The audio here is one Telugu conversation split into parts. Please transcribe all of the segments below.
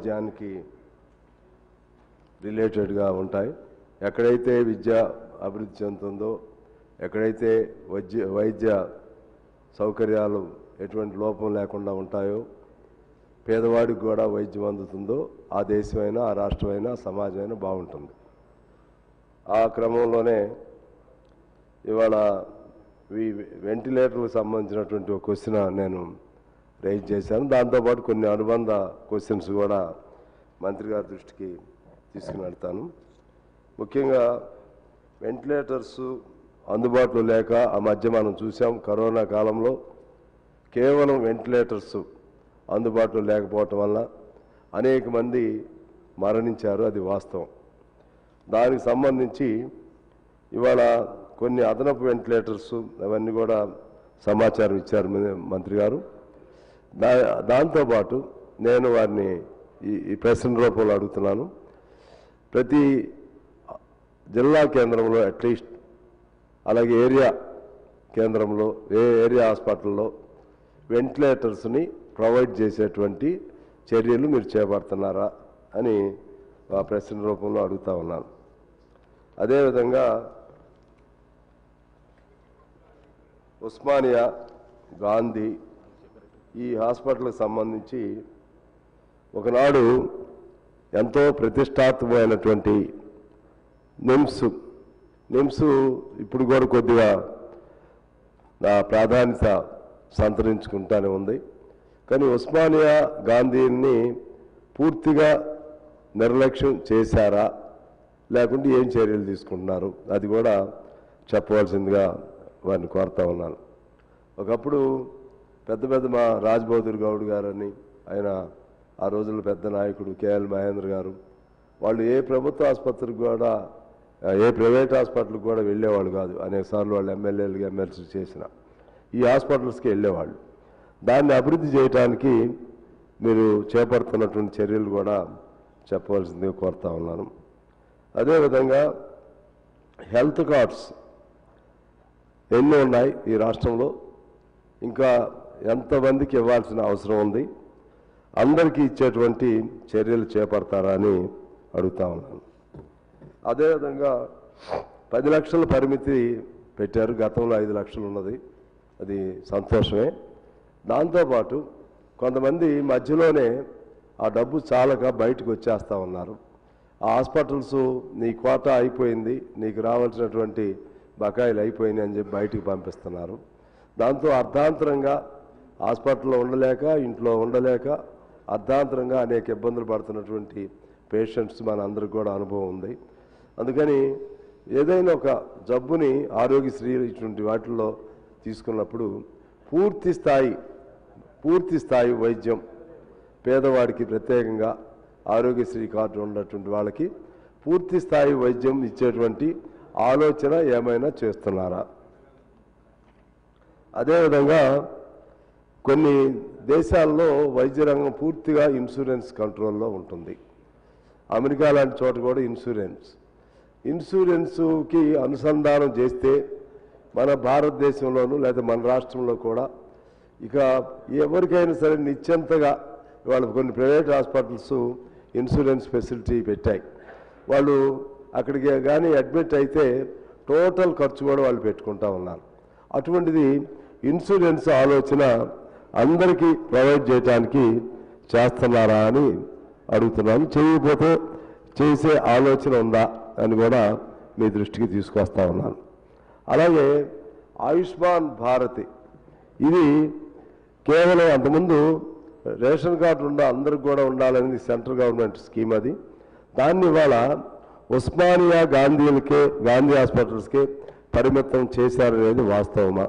వైద్యానికి రిలేటెడ్గా ఉంటాయి. ఎక్కడైతే విద్య అభివృద్ధి చెందుతుందో, ఎక్కడైతే వైద్య సౌకర్యాలు ఎటువంటి లోపం లేకుండా ఉంటాయో, పేదవాడికి కూడా వైద్యం అందుతుందో ఆ దేశమైనా, ఆ రాష్ట్రమైనా, సమాజమైనా బాగుంటుంది. ఆ క్రమంలోనే ఇవాళ ఈ వెంటిలేటర్లకు సంబంధించినటువంటి ఒక క్వశ్చన్ నేను రైజ్ చేశాను. దాంతోపాటు కొన్ని అనుబంధ క్వశ్చన్స్ కూడా మంత్రి గారి దృష్టికి తీసుకుని వెళ్తాను. ముఖ్యంగా వెంటిలేటర్స్ అందుబాటులో లేక ఆ మధ్య మనం చూసాం, కరోనా కాలంలో కేవలం వెంటిలేటర్స్ అందుబాటులో లేకపోవటం వల్ల అనేక మంది మరణించారు. అది వాస్తవం. దానికి సంబంధించి ఇవాళ కొన్ని అదనపు వెంటిలేటర్స్ అవన్నీ కూడా సమాచారం ఇచ్చారు మంత్రి గారు. దాంతోపాటు నేను వారిని ఈ ప్రశ్న రూపంలో అడుగుతున్నాను. ప్రతి జిల్లా కేంద్రంలో అట్లీస్ట్, అలాగే ఏరియా కేంద్రంలో, ఏరియా హాస్పిటల్లో వెంటిలేటర్స్ని ప్రొవైడ్ చేసేటువంటి చర్యలు మీరు చేపడుతున్నారా అని ఆ ప్రశ్న రూపంలో అడుగుతా ఉన్నాను. అదేవిధంగా ఉస్మానియా, గాంధీ ఈ హాస్పిటల్కి సంబంధించి ఒకనాడు ఎంతో ప్రతిష్టాత్మకమైనటువంటి నిమ్స్ ఇప్పుడు కూడా కొద్దిగా నా ప్రాధాన్యత సంతరించుకుంటానే ఉంది. కానీ ఉస్మానియా, గాంధీని పూర్తిగా నిర్లక్ష్యం చేశారా, లేకుంటే ఏం చర్యలు తీసుకుంటున్నారు, అది కూడా చెప్పవలసిందిగా వారిని కోరుతా ఉన్నాను. ఒకప్పుడు పెద్ద మా రాజ్బహదూర్ గౌడ్ గారని, ఆయన ఆ రోజుల్లో పెద్ద నాయకుడు, కేఎల్ మహేంద్ర గారు, వాళ్ళు ఏ ప్రభుత్వ ఆసుపత్రికి కూడా, ఏ ప్రైవేట్ హాస్పిటల్కి కూడా వెళ్ళేవాళ్ళు కాదు. అనేకసార్లు వాళ్ళు ఎమ్మెల్యేలుగా ఎమ్మెల్సీ చేసిన ఈ హాస్పిటల్స్కి వెళ్ళేవాళ్ళు. దాన్ని అభివృద్ధి చేయడానికి మీరు చేపడుతున్నటువంటి చర్యలు కూడా చెప్పవలసిందిగా కోరుతా ఉన్నాను. అదేవిధంగా హెల్త్ కార్డ్స్ ఎన్నో ఉన్నాయి ఈ రాష్ట్రంలో, ఇంకా ఎంతమందికి ఇవ్వాల్సిన అవసరం ఉంది, అందరికీ ఇచ్చేటువంటి చర్యలు చేపడతారా అని అడుగుతా ఉన్నాను. అదేవిధంగా 10 లక్షల పరిమితి పెట్టారు, గతంలో 5 లక్షలు ఉన్నది, అది సంతోషమే. దాంతోపాటు కొంతమంది మధ్యలోనే ఆ డబ్బు చాలక బయటకు వచ్చేస్తూ ఉన్నారు. ఆ హాస్పిటల్స్ నీ కోటా అయిపోయింది, నీకు రావాల్సినటువంటి బకాయిలు అయిపోయినాయి అని చెప్పి బయటికి పంపిస్తున్నారు. దాంతో అర్ధాంతరంగా హాస్పిటల్లో ఉండలేక, ఇంట్లో ఉండలేక అర్ధాంతరంగా అనేక ఇబ్బందులు పడుతున్నటువంటి పేషెంట్స్ మన అందరికి కూడా అనుభవం ఉంది. అందుకని ఏదైనా ఒక జబ్బుని ఆరోగ్యశ్రీ ఇటువంటి వాటిల్లో తీసుకున్నప్పుడు పూర్తి స్థాయి వైద్యం, పేదవాడికి ప్రత్యేకంగా ఆరోగ్యశ్రీ కార్డు ఉన్నటువంటి వాళ్ళకి పూర్తి స్థాయి వైద్యం ఇచ్చేటువంటి ఆలోచన ఏమైనా చేస్తున్నారా? అదేవిధంగా కొన్ని దేశాల్లో వైద్య రంగం పూర్తిగా ఇన్సూరెన్స్ కంట్రోల్లో ఉంటుంది. అమెరికా లాంటి చోట కూడా ఇన్సూరెన్స్కి అనుసంధానం చేస్తే మన భారతదేశంలోనూ లేదా మన రాష్ట్రంలో కూడా ఇక ఎవరికైనా సరే నిశ్చింతగా వాళ్ళు కొన్ని ప్రైవేట్ హాస్పిటల్స్ ఇన్సూరెన్స్ ఫెసిలిటీ పెట్టాయి. వాళ్ళు అక్కడికి కానీ అడ్మిట్ అయితే టోటల్ ఖర్చు కూడా వాళ్ళు పెట్టుకుంటా ఉన్నారు. అటువంటిది ఇన్సూరెన్స్ ఆలోచన అందరికీ ప్రొవైడ్ చేయడానికి చేస్తున్నారా అని అడుగుతున్నాను. చేయకపోతే చేసే ఆలోచన ఉందా అని కూడా మీ దృష్టికి తీసుకొస్తా ఉన్నాను. అలాగే ఆయుష్మాన్ భారత్, ఇది కేవలం అంతకుముందు రేషన్ కార్డు అందరికి కూడా ఉండాలనేది సెంట్రల్ గవర్నమెంట్ స్కీమ్. అది దాన్ని ఇవాళ ఉస్మానియా, గాంధీ హాస్పిటల్స్కే పరిమితం చేశారనేది వాస్తవమా?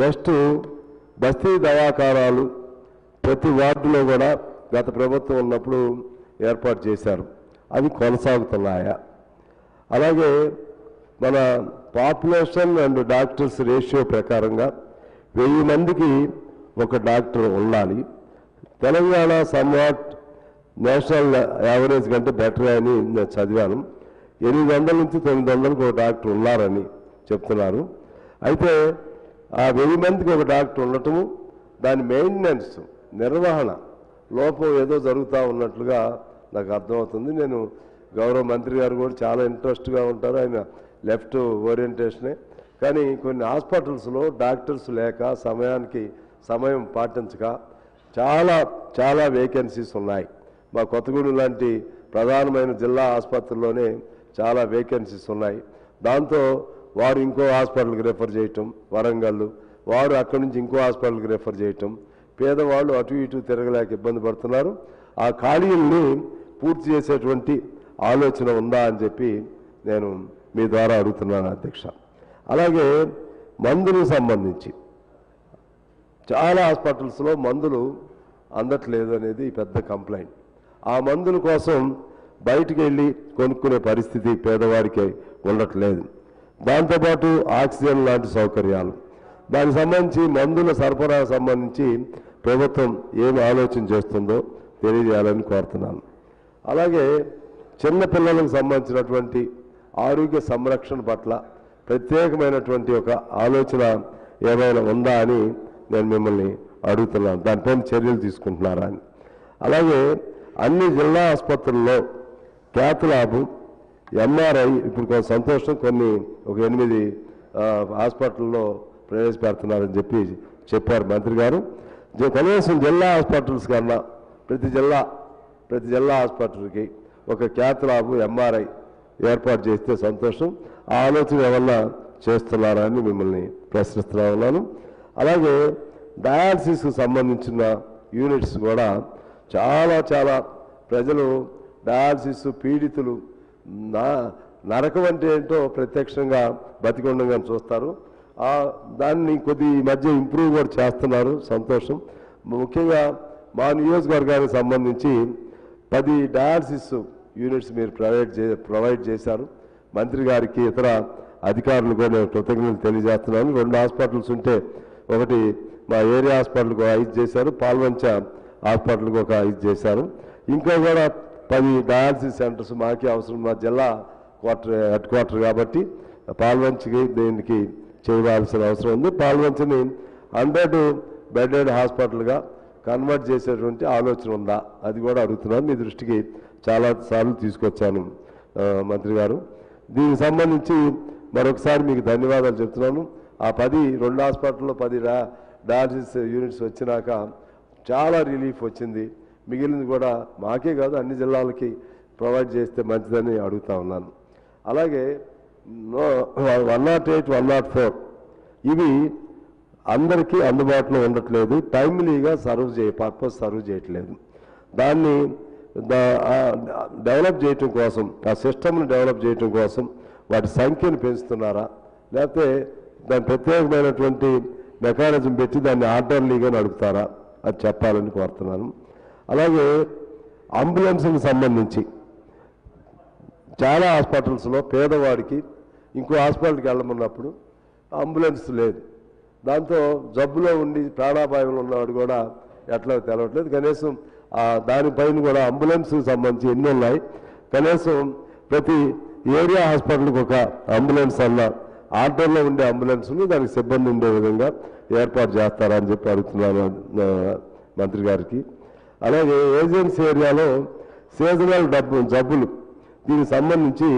నెక్స్ట్ బస్తీ దవాఖానాలు ప్రతి వార్డులో కూడా గత ప్రభుత్వం ఉన్నప్పుడు ఏర్పాటు చేశారు, అవి కొనసాగుతున్నాయా? అలాగే మన పాపులేషన్ అండ్ డాక్టర్స్ రేషియో ప్రకారంగా 1000 మందికి ఒక డాక్టర్ ఉండాలి. తెలంగాణ సమ్వాట్ నేషనల్ యావరేజ్ కంటే బెటర్ అని నేను చదివాను. 800 నుంచి 900కు ఒక డాక్టర్ ఉన్నారని చెప్తున్నారు. అయితే ఆ 1000 మందికి ఒక డాక్టర్ ఉండటము, దాని మెయింటెనెన్స్, నిర్వహణ లోపం ఏదో జరుగుతూ ఉన్నట్లుగా నాకు అర్థమవుతుంది. నేను గౌరవ మంత్రి గారు కూడా చాలా ఇంట్రెస్ట్గా ఉంటారు, ఆయన లెఫ్ట్ ఓరియంటేషనే. కానీ కొన్ని హాస్పిటల్స్లో డాక్టర్స్ లేక సమయం పాటించక చాలా వేకెన్సీస్ ఉన్నాయి. మా కొత్తగూడెం లాంటి ప్రధానమైన జిల్లా ఆసుపత్రుల్లోనే చాలా వేకెన్సీస్ ఉన్నాయి. దాంతో వారు ఇంకో హాస్పిటల్కి రెఫర్ చేయటం, వరంగల్ వారు అక్కడి నుంచి ఇంకో హాస్పిటల్కి రెఫర్ చేయటం, పేదవాళ్ళు అటు ఇటు తిరగలేక ఇబ్బంది పడుతున్నారు. ఆ ఖాళీల్ని పూర్తి చేసేటువంటి ఆలోచన ఉందా అని చెప్పి నేను మీ ద్వారా అడుగుతున్నాను అధ్యక్ష. అలాగే మందులకు సంబంధించి చాలా హాస్పిటల్స్లో మందులు అందట్లేదు అనేది పెద్ద కంప్లైంట్. ఆ మందుల కోసం బయటికి వెళ్ళి కొనుక్కునే పరిస్థితి పేదవాడికి ఉండట్లేదు. దాంతోపాటు ఆక్సిజన్ లాంటి సౌకర్యాలు, దానికి సంబంధించి మందుల సరఫరా సంబంధించి ప్రభుత్వం ఏమి ఆలోచన చేస్తుందో తెలియజేయాలని కోరుతున్నాను. అలాగే చిన్నపిల్లలకు సంబంధించినటువంటి ఆరోగ్య సంరక్షణ పట్ల ప్రత్యేకమైనటువంటి ఒక ఆలోచన ఏమైనా ఉందా అని నేను మిమ్మల్ని అడుగుతున్నాను. దానిపైన చర్యలు తీసుకుంటున్నారా అని. అలాగే అన్ని జిల్లా ఆసుపత్రుల్లో క్యాత్ ల్యాబ్, ఎంఆర్ఐ ఇప్పుడు కొంత సంతోషం, ఒక 8 హాస్పిటల్లో ప్రవేశపెడుతున్నారని చెప్పారు మంత్రి గారు. కనీసం జిల్లా హాస్పిటల్స్ కన్నా ప్రతి జిల్లా హాస్పిటల్కి ఒక క్యాత్ ల్యాబ్, ఎంఆర్ఐ ఏర్పాటు చేస్తే సంతోషం. ఆ ఆలోచన ఏమన్నా చేస్తున్నారా అని మిమ్మల్ని ప్రశ్నిస్తూ ఉన్నాను. అలాగే డయాలసిస్కు సంబంధించిన యూనిట్స్ కూడా చాలా ప్రజలు డయాలసిస్ పీడితులు నరకం అంటే ఏంటో ప్రత్యక్షంగా బతికొండంగా చూస్తారు. దాన్ని ఈ మధ్య ఇంప్రూవ్ కూడా చేస్తున్నారు, సంతోషం. ముఖ్యంగా మా నియోజకవర్గానికి సంబంధించి 10 డయాలసిస్ యూనిట్స్ మీరు ప్రొవైడ్ చేశారు. మంత్రి గారికి ఇతర అధికారులు కూడా నేను కృతజ్ఞతలు తెలియజేస్తున్నాను. 2 హాస్పిటల్స్ ఉంటే ఒకటి మా ఏరియా హాస్పిటల్కి 5 చేశారు, పాల్వంచ హాస్పిటల్కి ఒక 5 చేశారు. ఇంకా కూడా 10 డయాలసిస్ సెంటర్స్ మాకే అవసరం. మా జిల్లా హెడ్ క్వార్టర్ కాబట్టి పాల్వంచకి దీనికి చేయవలసిన అవసరం ఉంది. పాల్వంచని 100 బెడెడ్ హాస్పిటల్గా కన్వర్ట్ చేసేటువంటి ఆలోచన ఉందా అది కూడా అడుగుతున్నాను. మీ దృష్టికి చాలాసార్లు తీసుకొచ్చాను మంత్రి గారు. దీనికి సంబంధించి మరొకసారి మీకు ధన్యవాదాలు చెప్తున్నాను. ఆ 2 హాస్పిటల్లో 10 డయాలసిస్ యూనిట్స్ వచ్చినాక చాలా రిలీఫ్ వచ్చింది. మిగిలింది కూడా మాకే కాదు అన్ని జిల్లాలకి ప్రొవైడ్ చేస్తే మంచిదని అడుగుతా ఉన్నాను. అలాగే 108, 104 ఇవి అందరికీ అందుబాటులో ఉండట్లేదు, టైమ్లీగా సర్వ్ చేయట్లేదు. దాన్ని డెవలప్ చేయటం కోసం, ఆ సిస్టమ్ని డెవలప్ చేయటం కోసం వాటి సంఖ్యను పెంచుతున్నారా, లేకపోతే దాని ప్రత్యేకమైనటువంటి మెకానిజం పెట్టి దాన్ని ఆర్డర్లీగా నడుపుతారా అది చెప్పాలని కోరుతున్నాను. అలాగే అంబులెన్స్కి సంబంధించి చాలా హాస్పిటల్స్లో పేదవాడికి ఇంకో హాస్పిటల్కి వెళ్ళమన్నప్పుడు అంబులెన్స్ లేదు. దాంతో జబ్బులో ఉండి ప్రాణాపాయంలో ఉన్నవాడు కూడా ఎట్లా తెలవట్లేదు. కనీసం దానిపైన కూడా అంబులెన్స్కి సంబంధించి ఎన్ని ఉన్నాయి, కనీసం ప్రతి ఏరియా హాస్పిటల్కి ఒక అంబులెన్స్ అన్న ఆర్డర్లో ఉండే అంబులెన్స్ను దానికి సిబ్బంది ఉండే విధంగా ఏర్పాటు చేస్తారా అని చెప్పి అడుగుతున్నాను మంత్రి గారికి. అలాగే ఏజెన్సీ ఏరియాలో సీజనల్ జబ్బులు దీనికి సంబంధించి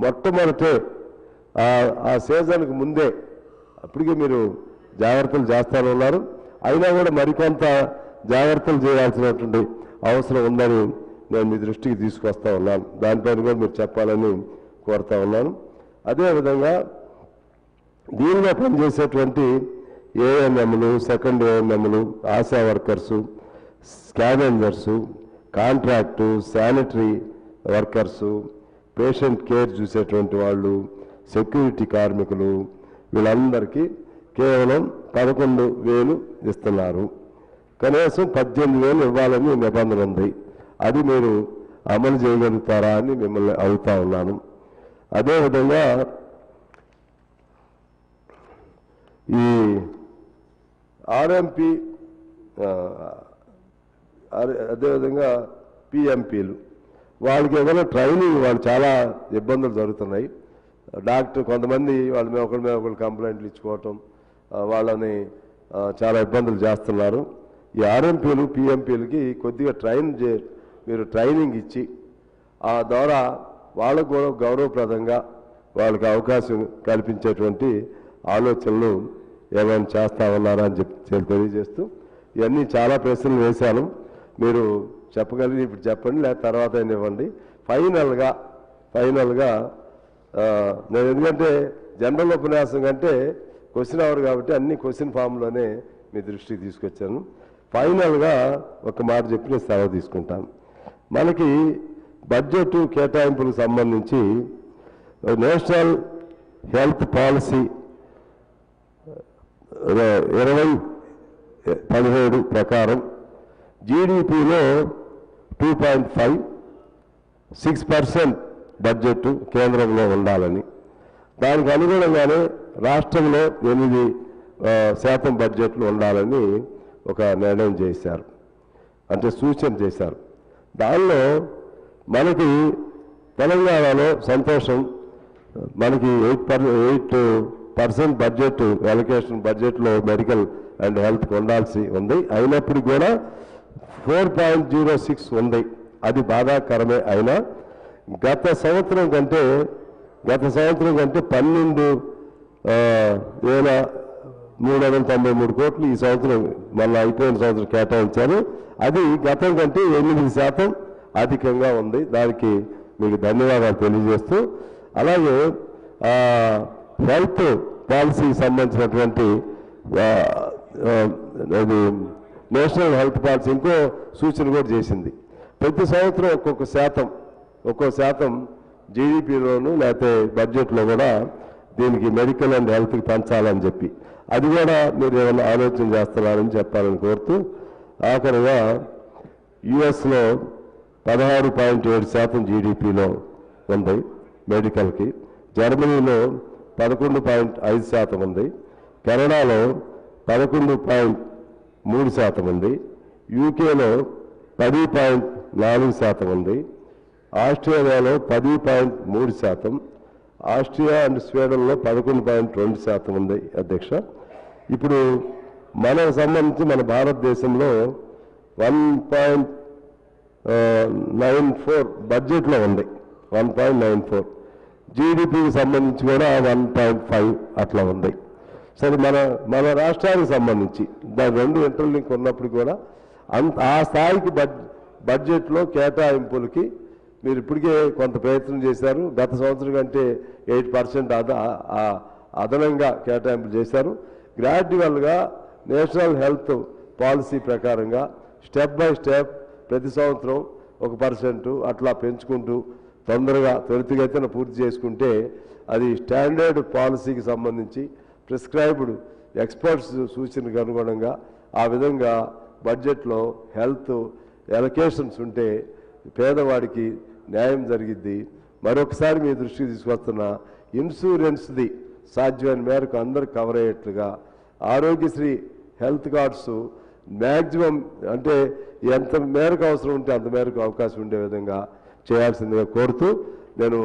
మొట్టమొదటే ఆ సీజన్కి ముందే అప్పటికే మీరు జాగ్రత్తలు చేస్తానన్నారు. అయినా కూడా మరికొంత జాగ్రత్తలు చేయాల్సినటువంటి అవసరం ఉందని నేను మీ దృష్టికి తీసుకొస్తా ఉన్నాను. దానిపైన కూడా మీరు చెప్పాలని కోరుతా ఉన్నాను. అదేవిధంగా దీనిలో పనిచేసేటువంటి ఏఎన్ఎంలు, సెకండ్ ఏఎన్ఎంలు, ASHA workers, scavengers, contract, sanitary workers, patient care చూసేటువంటి వాళ్ళు, సెక్యూరిటీ కార్మికులు, వీళ్ళందరికీ కేవలం 11,000 ఇస్తున్నారు. కనీసం 18,000 ఇవ్వాలని నిబంధన ఉంది. అది మీరు అమలు చేయగలుగుతారా అని మిమ్మల్ని అడుగుతా ఉన్నాను. అదేవిధంగా ఈ ఆర్ఎంపీ, అదేవిధంగా పిఎంపీలు వాళ్ళకి ఏదైనా ట్రైనింగ్, వాళ్ళు చాలా ఇబ్బందులు జరుగుతున్నాయి. డాక్టర్ కొంతమంది వాళ్ళ మీద ఒకళ్ళు కంప్లైంట్లు ఇచ్చుకోవటం, వాళ్ళని చాలా ఇబ్బందులు చేస్తున్నారు. ఈ ఆర్ఎంపీలు పిఎంపీలకి కొద్దిగా మీరు ట్రైనింగ్ ఇచ్చి ఆ ద్వారా వాళ్ళకు కూడా గౌరవప్రదంగా వాళ్ళకి అవకాశం కల్పించేటువంటి ఆలోచనలు ఏమైనా చేస్తా ఉన్నారా అని తెలియజేస్తూ ఇవన్నీ చాలా ప్రశ్నలు వేశాను. మీరు చెప్పగలిగి ఇప్పుడు చెప్పండి, లేదా తర్వాత అయినా ఇవ్వండి. ఫైనల్గా నేను ఎందుకంటే జనరల్ ఉపన్యాసం కంటే క్వశ్చన్ అవర్ కాబట్టి అన్ని క్వశ్చన్ ఫామ్లోనే మీ దృష్టికి తీసుకొచ్చాను. ఫైనల్గా ఒక మాట చెప్పి నేను సెలవు తీసుకుంటాను. మనకి బడ్జెట్ కేటాయింపులకు సంబంధించి నేషనల్ హెల్త్ పాలసీ 2017 ప్రకారం జీడిపిలో 2.56% బడ్జెట్ కేంద్రంలో ఉండాలని, దానికి అనుగుణంగానే రాష్ట్రంలో 8% బడ్జెట్లు ఉండాలని ఒక నిర్ణయం చేశారు, అంటే సూచన చేశారు. దానిలో మనకి తెలంగాణలో సంతోషం, మనకి 8% బడ్జెట్ అలొకేషన్ బడ్జెట్లో మెడికల్ అండ్ హెల్త్కి ఉండాల్సి ఉంది. అయినప్పటికీ కూడా 4.06 ఉంది. అది బాధాకరమే. అయినా గత సంవత్సరం కంటే 12,393 కోట్లు ఈ సంవత్సరం మళ్ళీ అయిపోయిన సంవత్సరం కేటాయించారు. అది గతం కంటే 8% అధికంగా ఉంది. దానికి మీకు ధన్యవాదాలు తెలియజేస్తూ, అలాగే హెల్త్ పాలసీకి సంబంధించినటువంటి నేషనల్ హెల్త్ పాలసీ ఇంకో సూచన కూడా చేసింది. ప్రతి సంవత్సరం ఒక్కో శాతం జీడిపిలోను లేకపోతే బడ్జెట్లో కూడా దీనికి మెడికల్ అండ్ హెల్త్కి పెంచాలని చెప్పి, అది కూడా మీరు ఏమైనా ఆలోచన చేస్తున్నారని చెప్పాలని కోరుతూ, ఆఖరిగా యుఎస్లో 16.7% జీడిపిలో ఉంది మెడికల్కి, జర్మనీలో 11.5% ఉంది, కెనడాలో 11.3% ఉంది, యూకేలో 10.4% ఉంది, ఆస్ట్రేలియాలో 10.3%, ఆస్ట్రియా అండ్ స్వీడన్లో 11.2% ఉంది అధ్యక్ష. ఇప్పుడు మనకు సంబంధించి మన భారతదేశంలో 1.94 బడ్జెట్లో ఉంది, 1.94. జీడిపికి సంబంధించి కూడా 1.5 అట్లా ఉంది. సరే, మన రాష్ట్రానికి సంబంధించి దాని రెండు ఇంటర్లింక్ ఉన్నప్పుడు కూడా ఆ స్థాయికి బడ్జెట్లో కేటాయింపులకి మీరు ఇప్పటికే కొంత ప్రయత్నం చేశారు. గత సంవత్సరం కంటే 8% అదనంగా కేటాయింపులు చేశారు. గ్రాడ్యువల్గా నేషనల్ హెల్త్ పాలసీ ప్రకారంగా స్టెప్ బై స్టెప్ ప్రతి సంవత్సరం 1% అట్లా పెంచుకుంటూ తొందరగా త్వరితగతిన పూర్తి చేసుకుంటే అది స్టాండర్డ్ పాలసీకి సంబంధించి ప్రిస్క్రైబ్డ్ ఎక్స్పర్ట్స్ సూచనకు అనుగుణంగా ఆ విధంగా బడ్జెట్లో హెల్త్ ఎలొకేషన్స్ ఉంటే పేదవాడికి న్యాయం జరిగిద్ది. మరొకసారి మీ దృష్టికి తీసుకొస్తున్న ఇన్సూరెన్స్ది సాధ్యమైన మేరకు అందరికి కవర్ అయ్యేట్లుగా ఆరోగ్యశ్రీ హెల్త్ కార్డ్స్ మ్యాక్సిమం అంటే ఎంత మేరకు అవసరం ఉంటే అంత మేరకు అవకాశం ఉండే విధంగా చేయాల్సిందిగా కోరుతూ నేను